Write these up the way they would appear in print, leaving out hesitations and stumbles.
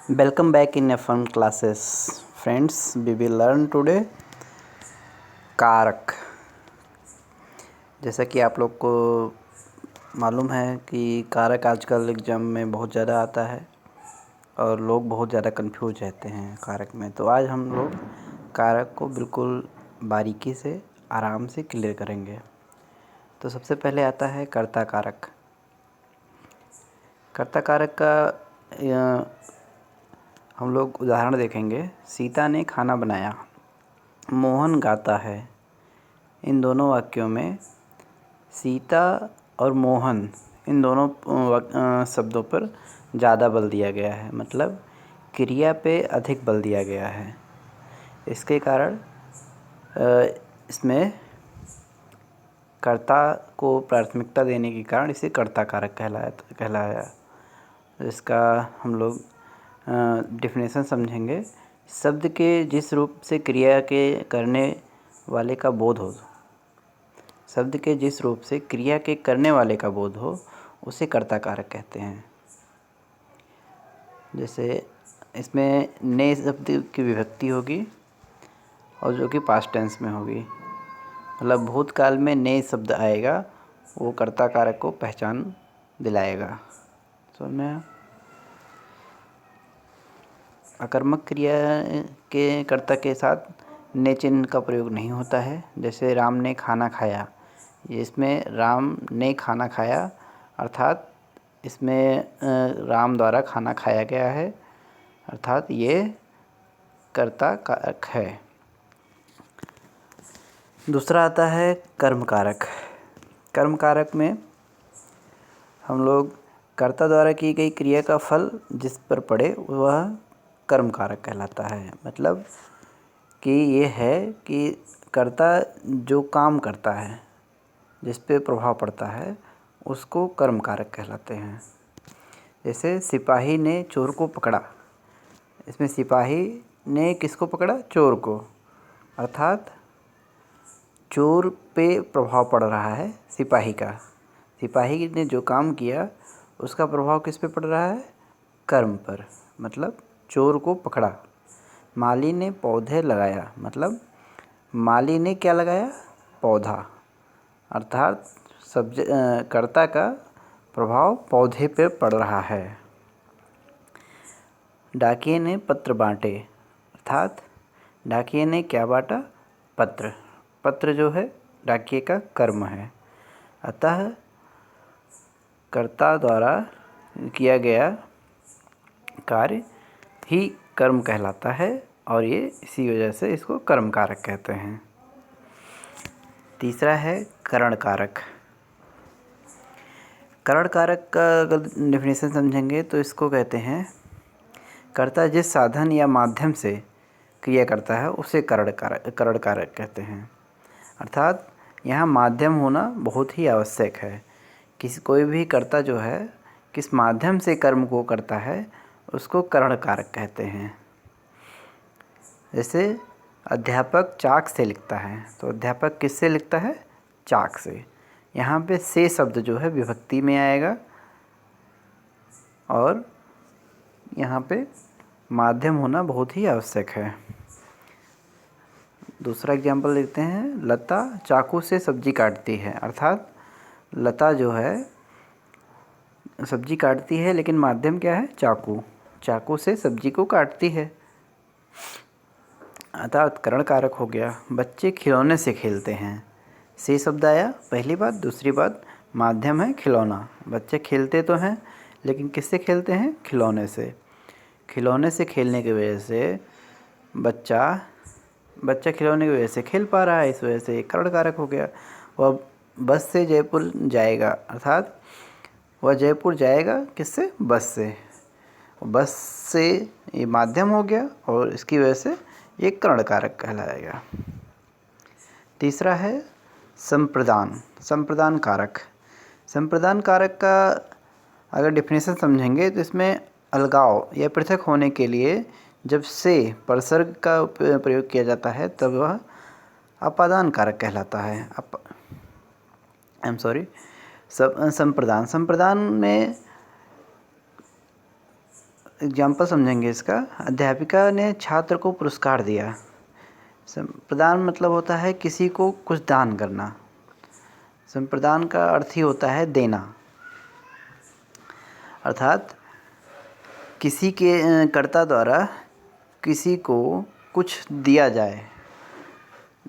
Welcome back in F1 classes. Friends, we will learn today कारक। जैसा कि आप लोग को मालूम है कि कारक आजकल एग्ज़ाम में बहुत ज़्यादा आता है और लोग बहुत ज़्यादा कंफ्यूज रहते हैं कारक में। तो आज हम लोग कारक को बिल्कुल बारीकी से आराम से क्लियर करेंगे। तो सबसे पहले आता है कर्ता कारक। कर्ता कारक का हम लोग उदाहरण देखेंगे। सीता ने खाना बनाया, मोहन गाता है। इन दोनों वाक्यों में सीता और मोहन इन दोनों शब्दों पर ज़्यादा बल दिया गया है, मतलब क्रिया पे अधिक बल दिया गया है। इसके कारण इसमें कर्ता को प्राथमिकता देने के कारण इसे कर्ता कारक कहलाया। इसका हम लोग डेफिनेशन समझेंगे। शब्द के जिस रूप से क्रिया के करने वाले का बोध हो, शब्द के जिस रूप से क्रिया के करने वाले का बोध हो उसे कर्ता कारक कहते हैं। जैसे इसमें ने शब्द की विभक्ति होगी और जो कि पास्ट टेंस में होगी, मतलब भूतकाल में ने शब्द आएगा, वो कर्ता कारक को पहचान दिलाएगा। समझ में आया? अकर्मक क्रिया के कर्ता के साथ ने चिन्ह का प्रयोग नहीं होता है। जैसे राम ने खाना खाया, इसमें राम ने खाना खाया अर्थात इसमें राम द्वारा खाना खाया गया है, अर्थात ये कर्ता कारक है। दूसरा आता है कर्म कारक। कर्म कारक में हम लोग कर्ता द्वारा की गई क्रिया का फल जिस पर पड़े वह कर्म कारक कहलाता है। मतलब कि ये है कि कर्ता जो काम करता है, जिस पे प्रभाव पड़ता है, उसको कर्म कारक कहलाते हैं। जैसे सिपाही ने चोर को पकड़ा, इसमें सिपाही ने किसको पकड़ा? चोर को, अर्थात चोर पे प्रभाव पड़ रहा है सिपाही का। सिपाही ने जो काम किया उसका प्रभाव किस पे पड़ रहा है? कर्म पर, मतलब चोर को पकड़ा। माली ने पौधे लगाया, मतलब माली ने क्या लगाया? पौधा, अर्थात कर्ता का प्रभाव पौधे पर पड़ रहा है। डाकिये ने पत्र बांटे, अर्थात डाकिये ने क्या बांटा? पत्र। पत्र जो है डाकिये का कर्म है। अतः कर्ता द्वारा किया गया कार्य ही कर्म कहलाता है और ये इसी वजह से इसको कर्म कारक कहते हैं। तीसरा है करण कारक। करण कारक का अगर डेफिनेशन समझेंगे तो इसको कहते हैं कर्ता जिस साधन या माध्यम से क्रिया करता है उसे करण कारक कहते हैं। अर्थात यहाँ माध्यम होना बहुत ही आवश्यक है। कोई भी कर्ता जो है किस माध्यम से कर्म को करता है उसको करण कारक कहते हैं। जैसे अध्यापक चाक से लिखता है, तो अध्यापक किससे लिखता है? चाक से। यहाँ पे से शब्द जो है विभक्ति में आएगा और यहाँ पे माध्यम होना बहुत ही आवश्यक है। दूसरा एग्जाम्पल देखते हैं। लता चाकू से सब्जी काटती है, अर्थात लता जो है सब्जी काटती है लेकिन माध्यम क्या है? चाकू। चाकू से सब्जी को काटती है, अर्थात करण कारक हो गया। बच्चे खिलौने से खेलते हैं, से शब्द आया पहली बात। दूसरी बात माध्यम है खिलौना। बच्चे खेलते तो हैं लेकिन किससे खेलते हैं? खिलौने से। खिलौने से खेलने की वजह से बच्चा खिलौने की वजह से खेल पा रहा है, इस वजह से एक करण कारक हो गया। वह बस से जयपुर जाएगा, अर्थात वह जयपुर जाएगा किससे? बस से। बस से ये माध्यम हो गया और इसकी वजह से ये करण कारक कहलाएगा। तीसरा है संप्रदान कारक। संप्रदान कारक का अगर डेफिनेशन समझेंगे तो इसमें अलगाव या पृथक होने के लिए जब से परसर्ग का प्रयोग किया जाता है तब वह अपादान कारक कहलाता है। संप्रदान में एग्जाम्पल समझेंगे इसका। अध्यापिका ने छात्र को पुरस्कार दिया। संप्रदान मतलब होता है किसी को कुछ दान करना। संप्रदान का अर्थ ही होता है देना, अर्थात किसी के कर्ता द्वारा किसी को कुछ दिया जाए।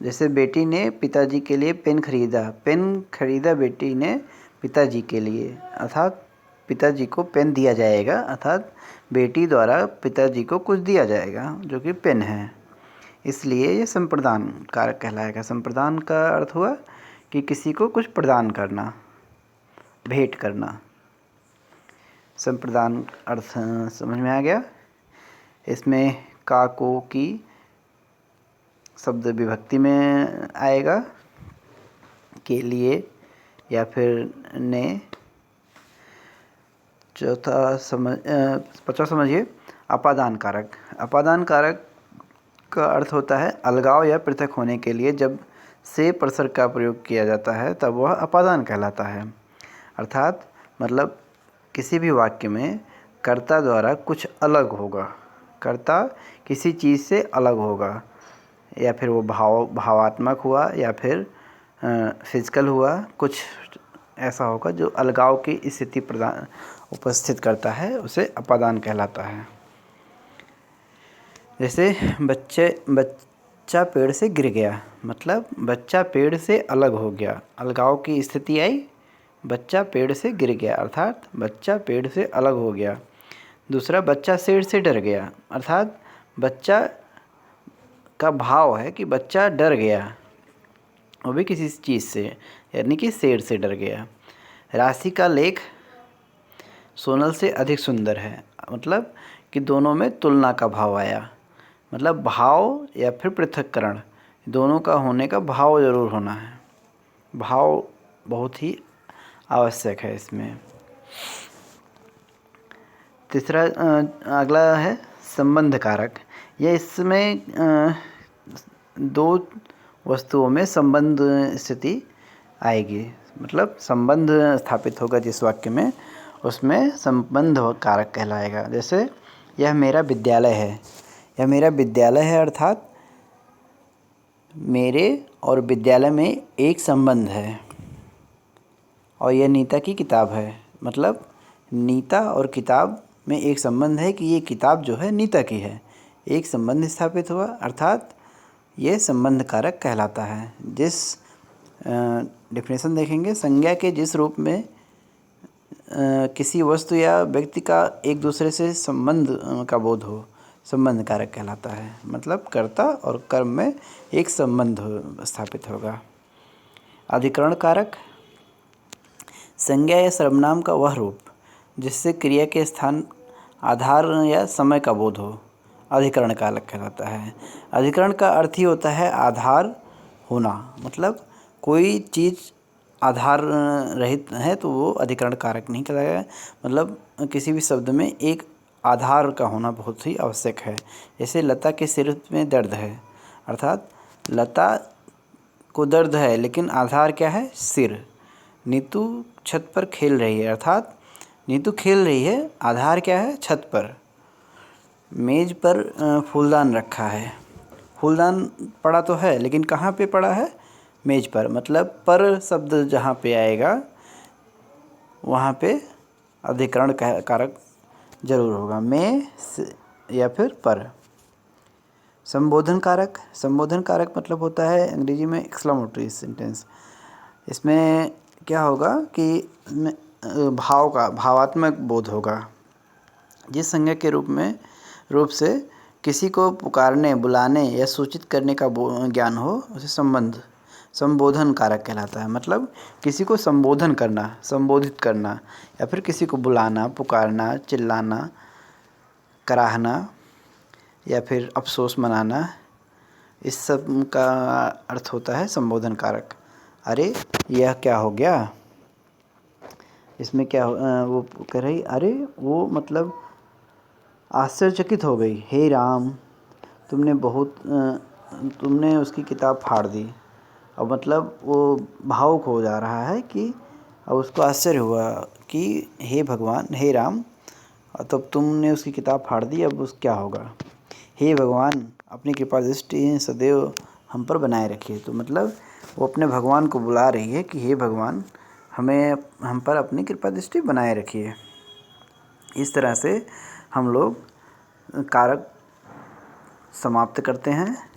जैसे बेटी ने पिताजी के लिए पेन खरीदा बेटी ने पिताजी के लिए, अर्थात पिताजी को पेन दिया जाएगा, अर्थात बेटी द्वारा पिताजी को कुछ दिया जाएगा जो कि पेन है। इसलिए ये संप्रदान कारक कहलाएगा। संप्रदान का अर्थ हुआ कि किसी को कुछ प्रदान करना, भेंट करना। संप्रदान अर्थ समझ में आ गया। इसमें का को की शब्द विभक्ति में आएगा, के लिए या फिर ने। पचा समझिए अपादान कारक। अपादान कारक का अर्थ होता है अलगाव या पृथक होने के लिए जब से प्रसर्ग का प्रयोग किया जाता है तब वह अपादान कहलाता है। अर्थात मतलब किसी भी वाक्य में कर्ता द्वारा कुछ अलग होगा, कर्ता किसी चीज़ से अलग होगा, या फिर वो भावात्मक हुआ या फिर फिजिकल हुआ, कुछ ऐसा होगा जो अलगाव की स्थिति प्रदान उपस्थित करता है, उसे अपादान कहलाता है। जैसे बच्चा पेड़ से गिर गया, मतलब बच्चा पेड़ से अलग हो गया, अलगाव की स्थिति आई, बच्चा पेड़ से गिर गया अर्थात बच्चा पेड़ से अलग हो गया। दूसरा, बच्चा शेर से डर गया, अर्थात बच्चा का भाव है कि बच्चा डर गया, वो भी किसी चीज़ से, यानी कि शेर से डर गया। राशि का लेख सोनल से अधिक सुंदर है, मतलब कि दोनों में तुलना का भाव आया, मतलब भाव या फिर पृथक्करण, दोनों का होने का भाव ज़रूर होना है। भाव बहुत ही आवश्यक है इसमें। तीसरा अगला है संबंध कारक। यह इसमें दो वस्तुओं में संबंध स्थिति आएगी, मतलब संबंध स्थापित होगा जिस वाक्य में, उसमें संबंध कारक कहलाएगा। जैसे यह मेरा विद्यालय है, यह मेरा विद्यालय है अर्थात मेरे और विद्यालय में एक संबंध है। और यह नीता की किताब है, मतलब नीता और किताब में एक संबंध है कि ये किताब जो है नीता की है, एक संबंध स्थापित हुआ, अर्थात ये संबंध कारक कहलाता है। जिस डेफिनेशन देखेंगे, संज्ञा के जिस रूप में किसी वस्तु या व्यक्ति का एक दूसरे से संबंध का बोध हो, संबंध कारक कहलाता है। मतलब कर्ता और कर्म में एक संबंध स्थापित होगा। अधिकरण कारक, संज्ञा या सर्वनाम का वह रूप जिससे क्रिया के स्थान, आधार या समय का बोध हो, अधिकरण कारक कहलाता है। अधिकरण का अर्थ ही होता है आधार होना, मतलब कोई चीज़ आधार रहित है तो वो अधिकरण कारक नहीं कहलाएगा। मतलब किसी भी शब्द में एक आधार का होना बहुत ही आवश्यक है। जैसे लता के सिर में दर्द है, अर्थात लता को दर्द है लेकिन आधार क्या है, सिर। नीतू छत पर खेल रही है, अर्थात नीतू खेल रही है, आधार क्या है, छत पर। मेज पर फूलदान रखा है, फूलदान पड़ा तो है लेकिन कहाँ पे पड़ा है, मेज पर। मतलब पर शब्द जहाँ पे आएगा वहाँ पे अधिकरण कारक जरूर होगा, में या फिर पर। संबोधन कारक, संबोधन कारक मतलब होता है अंग्रेजी में एक्सक्लेमेटरी सेंटेंस। इसमें क्या होगा कि भावात्मक बोध होगा। जिस संज्ञा के रूप से किसी को पुकारने, बुलाने या सूचित करने का ज्ञान हो उसे संबोधन कारक कहलाता है। मतलब किसी को संबोधन करना, संबोधित करना, या फिर किसी को बुलाना, पुकारना, चिल्लाना, कराहना या फिर अफसोस मनाना, इस सब का अर्थ होता है संबोधन कारक। अरे यह क्या हो गया, इसमें क्या वो कह रही, अरे वो मतलब आश्चर्यचकित हो गई, हे राम तुमने उसकी किताब फाड़ दी। अब मतलब वो भावुक हो जा रहा है कि अब उसको आश्चर्य हुआ कि हे भगवान, हे राम, तो अब तुमने उसकी किताब फाड़ दी, अब उस क्या होगा। हे भगवान, अपनी कृपा दृष्टि सदैव हम पर बनाए रखिए। तो मतलब वो अपने भगवान को बुला रही है कि हे भगवान, हमें हम पर अपनी कृपा दृष्टि बनाए रखिए। इस तरह से हम लोग कारक समाप्त करते हैं।